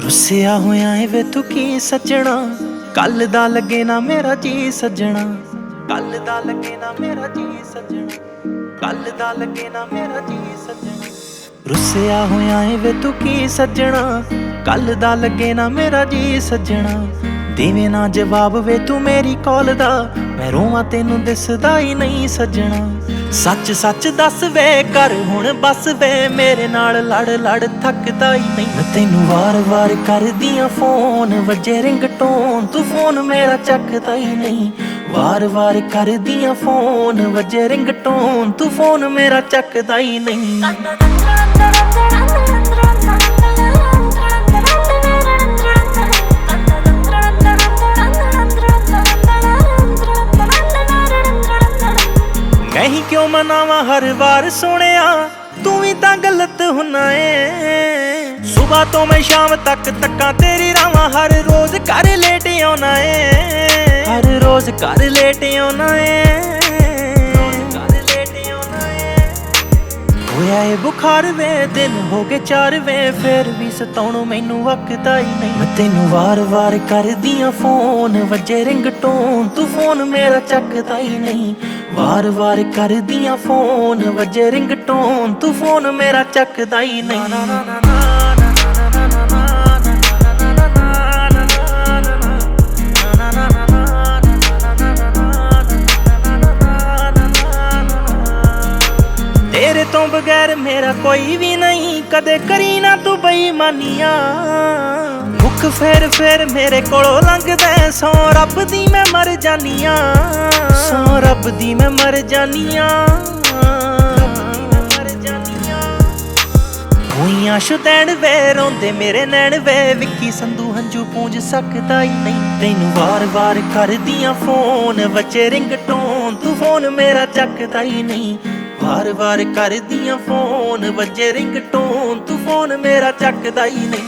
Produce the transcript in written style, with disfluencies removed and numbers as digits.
ਰੁੱਸਿਆ ਹੋਇਆ ਏ ਵੇ ਤੂੰ ਕੀ ਸੱਜਣਾ, ਕੱਲ ਦਾ ਲੱਗੇ ਨਾ ਮੇਰਾ ਜੀ ਸੱਜਣਾ, ਕੱਲ ਦਾ ਲੱਗੇ ਨਾ ਮੇਰਾ ਜੀ ਸੱਜਣਾ, ਕੱਲ ਦਾ ਲੱਗੇ ਨਾ ਮੇਰਾ ਜੀ ਸੱਜਣਾ। ਰੁੱਸਿਆ ਹੋਇਆ ਏ ਵੇ ਤੂੰ ਕੀ ਸੱਜਣਾ, ਕੱਲ ਦਾ ਲੱਗੇ ਨਾ ਮੇਰਾ ਜੀ ਸੱਜਣਾ। ਦੇਵੇਂ ਨਾ ਜਵਾਬ ਵੇ ਤੂੰ ਮੇਰੀ ਕਾਲ ਦਾ, ਮੈਂ ਰੋਵਾਂ ਤੈਨੂੰ ਦਿਸਦਾ ਹੀ ਨਹੀਂ ਸੱਜਣਾ। ਸੱਚ ਸੱਚ ਦੱਸ ਵੇ ਕਰ ਹੁਣ ਬਸ ਵੇ, ਮੇਰੇ ਨਾਲ ਲੜ ਲੜ ਥੱਕਦਾ ਹੀ ਨਹੀਂ। ਮੈਂ ਤੈਨੂੰ ਵਾਰ-ਵਾਰ ਕਰਦੀਆਂ ਫੋਨ, ਵੱਜੇ ਰਿੰਗਟੋਨ ਤੂੰ ਫੋਨ ਮੇਰਾ ਚੱਕਦਾ ਹੀ ਨਹੀਂ। ਵਾਰ-ਵਾਰ ਕਰਦੀਆਂ ਫੋਨ, ਵੱਜੇ ਰਿੰਗਟੋਨ ਤੂੰ ਫੋਨ ਮੇਰਾ ਚੱਕਦਾ ਹੀ ਨਹੀਂ। ਨਹੀਂ ਕਿਉਂ ਮਨਾਵਾਂ ਹਰ ਵਾਰ ਸੋਹਣਿਆ, ਤੂੰ ਵੀ ਤਾਂ ਗਲਤ ਹੁੰਨਾ ਏ। ਸੁਬਾਹ ਤੋਂ ਮੈਂ ਸ਼ਾਮ ਤੱਕ ਤੱਕਾਂ ਤੇਰੀ ਰਾਵਾਂ, ਹਰ ਰੋਜ਼ ਘਰ ਲੇਟ ਆਉਣਾ ਏ, ਹਰ ਰੋਜ਼ ਘਰ ਲੇਟ ਆਉਣਾ ਏ। ਹੋਇਆ ਏ ਬੁਖਾਰ ਵੇ ਦਿਨ ਹੋ ਗਏ 4 ਵੇ, ਫੇਰ ਵੀ ਸਤਾਉਣੋਂ ਮੈਨੂੰ ਵਕਦਾ ਹੀ ਨਹੀਂ। ਮੈਂ ਤੈਨੂੰ ਵਾਰ-ਵਾਰ ਕਰਦੀਆਂ ਫੋਨ, ਵੱਜੇ ਰਿੰਗਟੋਨ ਤੂੰ ਫੋਨ ਮੇਰਾ ਚੱਕਦਾ ਹੀ ਨਹੀਂ। ਵਾਰ-ਵਾਰ ਕਰਦੀਆਂ ਫੋਨ, ਵੱਜੇ ਰਿੰਗਟੋਨ ਤੂੰ ਫੋਨ ਮੇਰਾ ਚੱਕਦਾ ਹੀ ਨਹੀਂ। ਤੇਰੇ ਤੋਂ ਬਗੈਰ ਮੇਰਾ ਕੋਈ ਵੀ ਨਹੀਂ, ਕਦੇ ਕਰੀ ਨਾ ਤੂੰ ਬੇਈਮਾਨੀਆਂ। ਮੁੱਖ ਫੇਰ ਮੇਰੇ ਕੋਲੋਂ ਲੰਘਦਾ, ਸੌ ਰੱਬ ਦੀ ਮੈਂ ਮਰ ਜਾਨੀਆਂ, ਸੌ ਰੱਬ ਦੀ ਮੈਂ ਮਰ ਜਾਨੀਆਂ। ਹੋਈਆਂ ਸ਼ੁਦੈਣ ਵੇ ਰੋਂਦੇ ਮੇਰੇ ਨੈਣ ਵੇ, ਵਿੱਕੀ ਸੰਧੂ ਹੰਝੂ ਪੂੰਝ ਸਕਦਾ ਹੀ ਨਹੀਂ। ਤੈਨੂੰ ਵਾਰ-ਵਾਰ ਕਰਦੀਆਂ ਫੋਨ, ਵੱਜੇ ਰਿੰਗਟੋਨ ਤੂੰ ਫੋਨ ਮੇਰਾ ਚੱਕਦਾ ਹੀ ਨਹੀਂ। ਵਾਰ-ਵਾਰ ਕਰਦੀਆਂ ਫੋਨ, ਵੱਜੇ ਰਿੰਗਟੋਨ ਤੂੰ ਫੋਨ ਮੇਰਾ ਚੱਕਦਾ ਹੀ ਨਹੀਂ।